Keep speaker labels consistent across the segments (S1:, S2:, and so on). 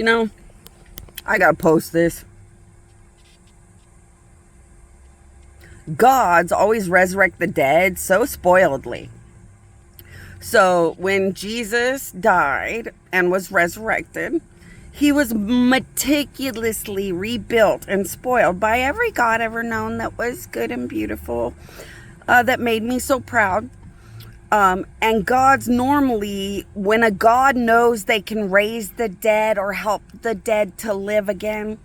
S1: You know, I gotta post this. Gods always resurrect the dead so spoiledly. So when Jesus died and was resurrected, he was meticulously rebuilt and spoiled by every god ever known that was good and beautiful, that made me so proud. And gods normally, when a god knows they can raise the dead or help the dead to live again,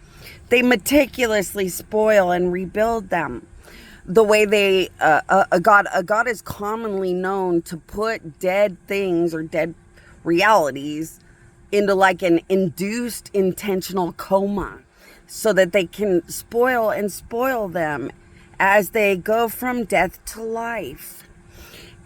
S1: they meticulously spoil and rebuild them. The way a god is commonly known to put dead things or dead realities into like an induced intentional coma so that they can spoil them as they go from death to life.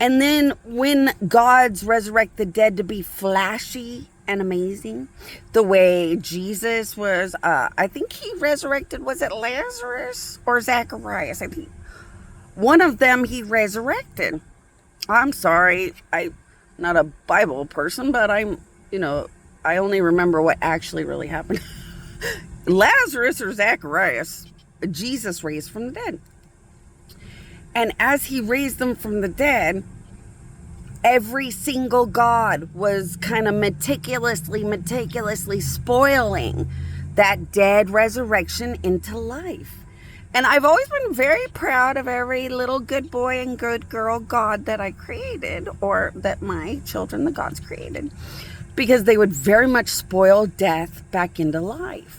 S1: And then when gods resurrect the dead to be flashy and amazing, the way Jesus was, I think he resurrected, was it Lazarus or Zacharias? I think one of them he resurrected. I'm sorry, I'm not a Bible person, but I only remember what actually really happened. Lazarus or Zacharias, Jesus raised from the dead. And as he raised them from the dead, every single god was kind of meticulously spoiling that dead resurrection into life. And I've always been very proud of every little good boy and good girl god that I created, or that my children, the gods, created, because they would very much spoil death back into life.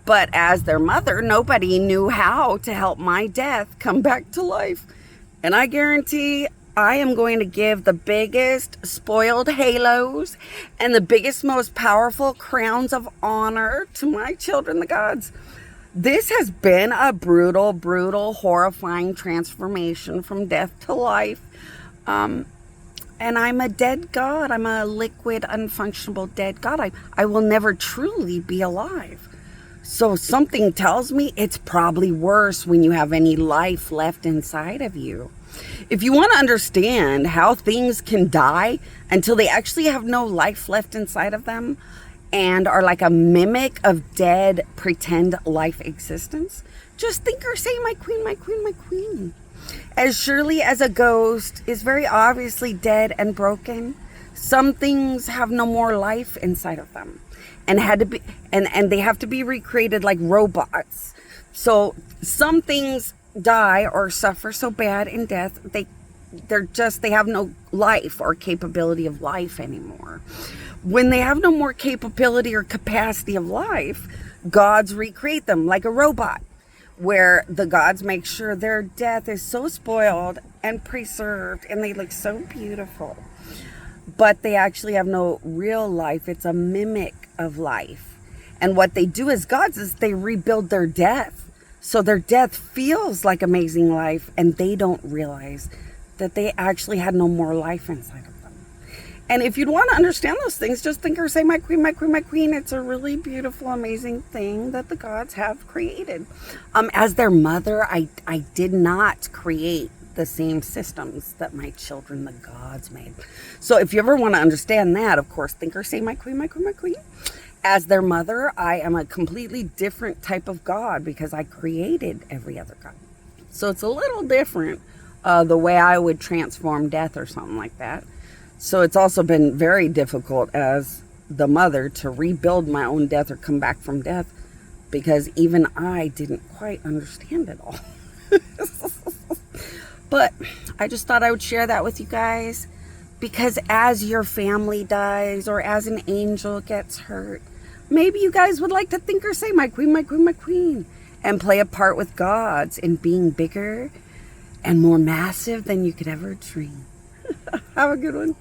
S1: But as their mother, nobody knew how to help my death come back to life. And I guarantee I am going to give the biggest spoiled halos and the biggest, most powerful crowns of honor to my children, the gods. This has been a brutal, horrifying transformation from death to life. And I'm a dead god. I'm a liquid, unfunctionable dead god. I will never truly be alive. So something tells me it's probably worse when you have any life left inside of you. If you want to understand how things can die until they actually have no life left inside of them and are like a mimic of dead pretend life existence, just think or say, my queen, my queen, my queen. As surely as a ghost is very obviously dead and broken, some things have no more life inside of them and they have to be recreated like robots. So some things die or suffer so bad in death, they have no life or capability of life anymore. When they have no more capability or capacity of life, gods recreate them like a robot, where the gods make sure their death is so spoiled and preserved and they look so beautiful. But they actually have no real life. It's a mimic of life. And what they do as gods is they rebuild their death. So their death feels like amazing life, and they don't realize that they actually had no more life inside of them. And if you'd want to understand those things, just think or say, my queen, my queen, my queen. It's a really beautiful, amazing thing that the gods have created. As their mother, I did not create the same systems that my children, the gods, made. So if you ever want to understand that, of course, think or say, my queen, my queen, my queen. As their mother, I am a completely different type of god because I created every other god. So it's a little different the way I would transform death or something like that. So it's also been very difficult as the mother to rebuild my own death or come back from death, because even I didn't quite understand it all. But I just thought I would share that with you guys, because as your family dies or as an angel gets hurt, maybe you guys would like to think or say, my queen, my queen, my queen, and play a part with gods in being bigger and more massive than you could ever dream. Have a good one.